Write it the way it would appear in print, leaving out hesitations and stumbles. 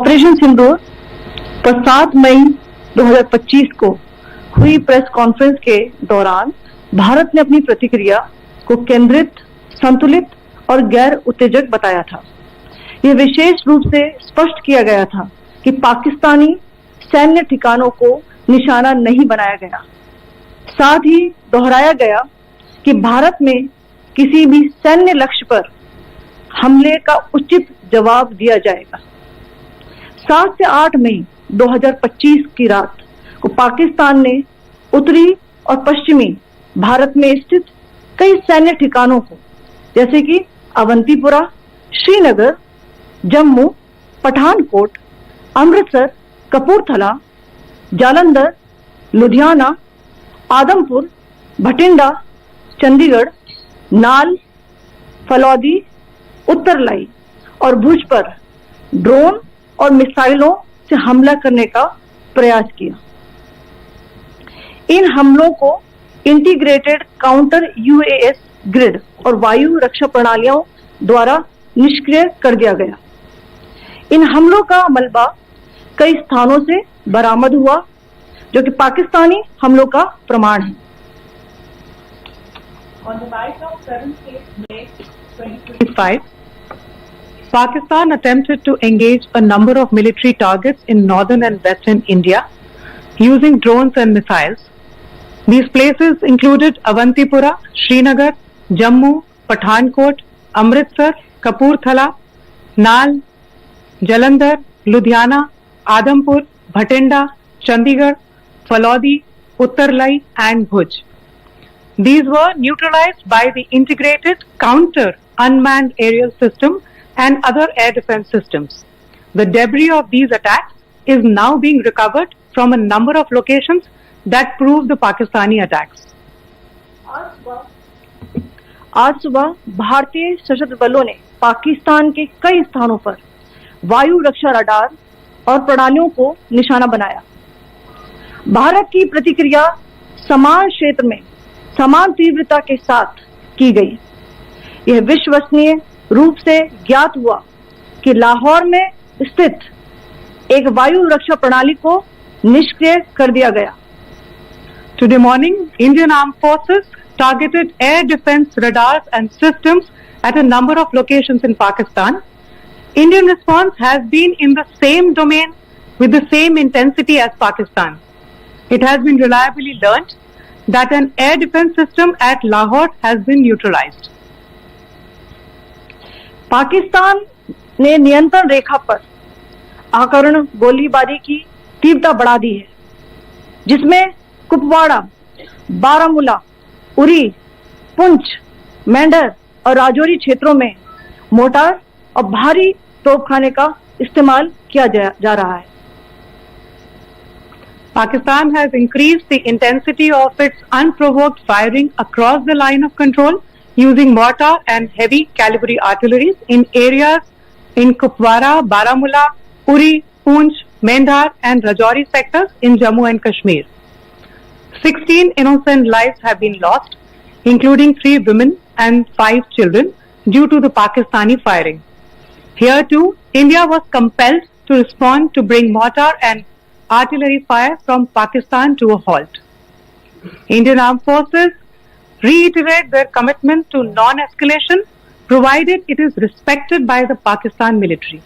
Operation सिंदूर पर 7 मई 2025 को हुई प्रेस कॉन्फ्रेंस के दौरान भारत ने अपनी प्रतिक्रिया को केंद्रित, संतुलित और गैर उत्तेजक बताया था। यह विशेष रूप से स्पष्ट किया गया था कि पाकिस्तानी सैन्य ठिकानों को निशाना नहीं बनाया गया। साथ ही दोहराया गया कि भारत में किसी भी सैन्य लक्ष्य पर हमले का उचित जवाब दिया जाएगा। 7 से 8 मई 2025 की रात को पाकिस्तान ने उत्तरी और पश्चिमी भारत में स्थित कई सैन्य ठिकानों को, जैसे कि अवंतीपुरा, श्रीनगर, जम्मू, पठानकोट, अमृतसर, कपूरथला, जालंधर, लुधियाना, आदमपुर, भटिंडा, चंडीगढ़, नाल, फलौदी, उत्तरलाई और भुज पर ड्रोन और मिसाइलों से हमला करने का प्रयास किया। इन हमलों को इंटीग्रेटेड काउंटर यूएस ग्रिड और वायु रक्षा प्रणालियों द्वारा निष्क्रिय कर दिया गया। इन हमलों का मलबा कई स्थानों से बरामद हुआ, जो कि पाकिस्तानी हमलों का प्रमाण है। On the night of 7th May 2025, Pakistan attempted to engage a number of military targets in northern and western India using drones and missiles. These places included Avantipura, Srinagar, Jammu, Pathankot, Amritsar, Kapurthala, Nal, Jalandhar, Ludhiana, Adampur, Bhatinda, Chandigarh, Falodi, Uttarlai and Bhuj. These were neutralized by the integrated counter unmanned aerial system and other air defense systems. The debris of these attacks is now being recovered from a number of locations that prove the Pakistani attacks. आज सुबह भारतीय सशस्त्र बलों ने पाकिस्तान के कई स्थानों पर वायु रक्षा रडार और प्रणालियों को निशाना बनाया। भारत की प्रतिक्रिया समान क्षेत्र में समान तीव्रता के साथ की गई। यह विश्वसनीय रूप से ज्ञात हुआ कि लाहौर में स्थित एक वायु रक्षा प्रणाली को निष्क्रिय कर दिया गया। Today morning, Indian Armed Forces targeted air defense radars and systems at a number of locations in Pakistan. Indian response has been in the same domain with the same intensity as Pakistan. It has been reliably learnt that an air defense system at Lahore has been neutralized. Pakistan ने नियंत्रण रेखा पर आकर्ण गोलीबारी की तीव्रता बढ़ा दी है, जिसमें कुपवाड़ा, बारामूला, उरी, पुंछ, मेंढर और राजौरी क्षेत्रों में मोर्टार और भारी तोपखाने का इस्तेमाल किया जा रहा है। Pakistan has increased the intensity of its unprovoked firing across the line of control using mortar and heavy calibre artilleries in areas in Kupwara, Baramulla, Uri, Poonch, Mendhar and Rajouri sectors in Jammu and Kashmir. 16 innocent lives have been lost, including 3 women and 5 children, due to the Pakistani firing. Here too, India was compelled to respond to bring mortar and artillery fire from Pakistan to a halt. Indian Armed Forces reiterate their commitment to non-escalation, provided it is respected by the Pakistan military.